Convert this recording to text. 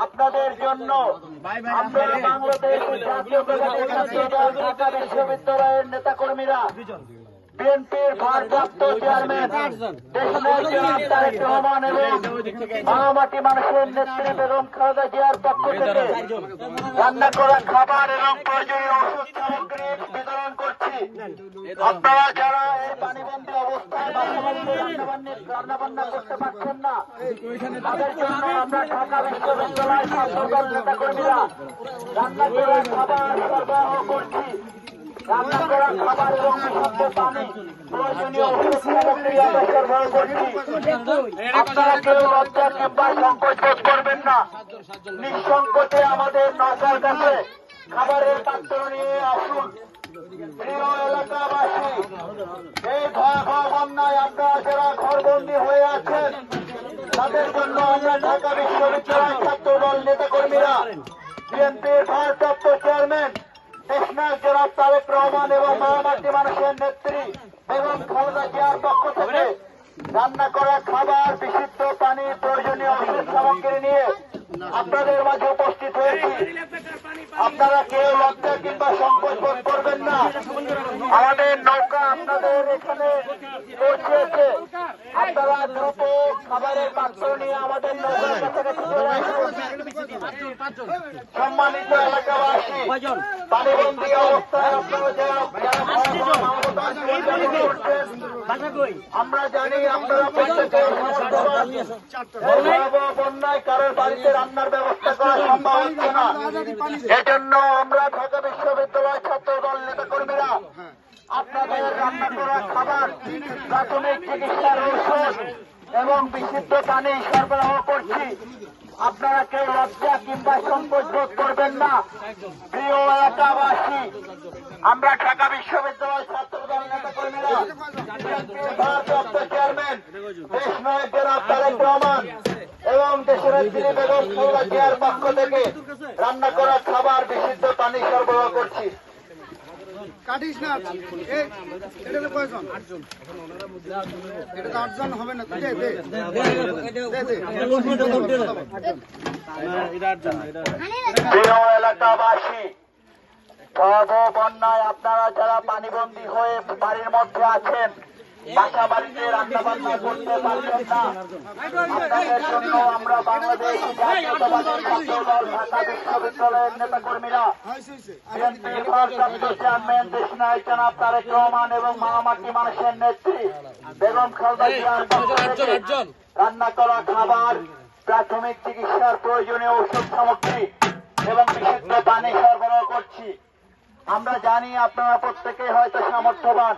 আপনাদের জন্য আমরা বাংলাদেশ ঢাকা বিশ্ববিদ্যালয়ের নেতাকর্মীরা বিএনপির ভারপ্রাপ্ত চেয়ারম্যান দেশনায়ক জনাব তারেক রহমান এবং মহামাটি মানুষের নেত্রী বেগম খালেদা জিয়ার পক্ষ থেকে রান্না করা খাবার এবং প্রয়োজনীয় ওষুধ সামগ্রী বিতরণ করছি। আপনারা যারা এই পানিবন্দী অবস্থায় রান্নাবান্না করতে পারছেন না, তাদের জন্য আমরা ঢাকা বিশ্ববিদ্যালয়ের ছাত্রদল নেতাকর্মীরা রান্না করা খাবার সরবরাহ করছি। রান্না করা খাবার এবং বিশুদ্ধ পানি প্রয়োজনীয় ওষুধ সামগ্রী আমরা সরবরাহ করছি। আপনারা কেউ লজ্জা কিংবা সংকোচ বোধ করবেন না। নিঃসংকোচে আমাদের নৌকার কাছে খাবারের পাত্র নিয়ে আসুন। প্রিয় এলাকাবাসী, এই ভয়াবহ বন্যায় আপনারা যারা ঘরবন্দী হয়ে আছেন, তাদের জন্য আমরা ঢাকা বিশ্ববিদ্যালয় ছাত্রদল নেতাকর্মীরা বিএনপির ভারপ্রাপ্ত চেয়ারম্যান দেশনায়ক জনাব তারেক রহমান এবং মহামাটি মানুষের নেত্রী বেগম খালেদা জিয়ার পক্ষ থেকে রান্না করা খাবার, বিশুদ্ধ পানি, প্রয়োজনীয় ওষুধ সামগ্রী নিয়ে আপনাদের মাঝে উপস্থিত হয়েছি। আপনারা কেউ লজ্জা কিংবা সংকোচ বোধ করবেন না। আমাদের নৌকা আপনাদের এখানে পৌঁছেছে। আপনারা দ্রুত খাবারের পাত্র নিয়ে আমাদের নৌকার কাছাকাছি চলে আসুন। সম্মানিত এলাকাবাসী, পানিবন্দী অবস্থায় আপনারা যারা আমরা জানি আপনারা বন্যায় কারোর বাড়িতে রান্নার ব্যবস্থা করা সম্ভব হচ্ছে না। এজন্য আমরা ঢাকা বিশ্ববিদ্যালয় ছাত্রদল নেতাকর্মীরা আপনাদের রান্না করা খাবার, প্রাথমিক চিকিৎসার ঔষধ এবং বিশুদ্ধ পানি সরবরাহ করছি। আপনারা কেউ লজ্জা কিংবা সংকোচ বোধ করবেন না। প্রিয় এলাকাবাসী, আমরা ঢাকা বিশ্ববিদ্যালয় ছাত্রদল নেতাকর্মীরা ভারপ্রাপ্ত চেয়ারম্যান দেশনায়ক জনাব তারেক রহমান এবং দেশের নেত্রী বেগম খালেদা জিয়ার পক্ষ থেকে রান্না করা খাবার, বিশুদ্ধ পানি সরবরাহ করছি। কাটিস না, এটা তো কয়জন? এটা তো 8 জন হবে না। প্রিয় এলাকাবাসী, ভয়াবহ বন্যায় আপনারা যারা পানিবন্দী হয়ে বাড়ির মধ্যে আছেন, বাসা বাড়িতে রান্না বান্না করতে পারছেন না, আপনাদের জন্য আমরা বাংলাদেশ জাতীয়তাবাদী ছাত্রদল ঢাকা বিশ্ববিদ্যালয়ের নেতাকর্মীরা বিএনপির ভারপ্রাপ্ত চেয়ারম্যান দেশনায়ক জনাব তারেক রহমান এবং মহামাটি মানুষের নেত্রী বেগম খালেদা জিয়ার পক্ষ থেকে রান্না করা খাবার, প্রাথমিক চিকিৎসার প্রয়োজনীয় ওষুধ সামগ্রী এবং বিশুদ্ধ পানি সরবরাহ করছি। আমরা জানি আপনারা প্রত্যেকেই হয়তো সামর্থ্যবান।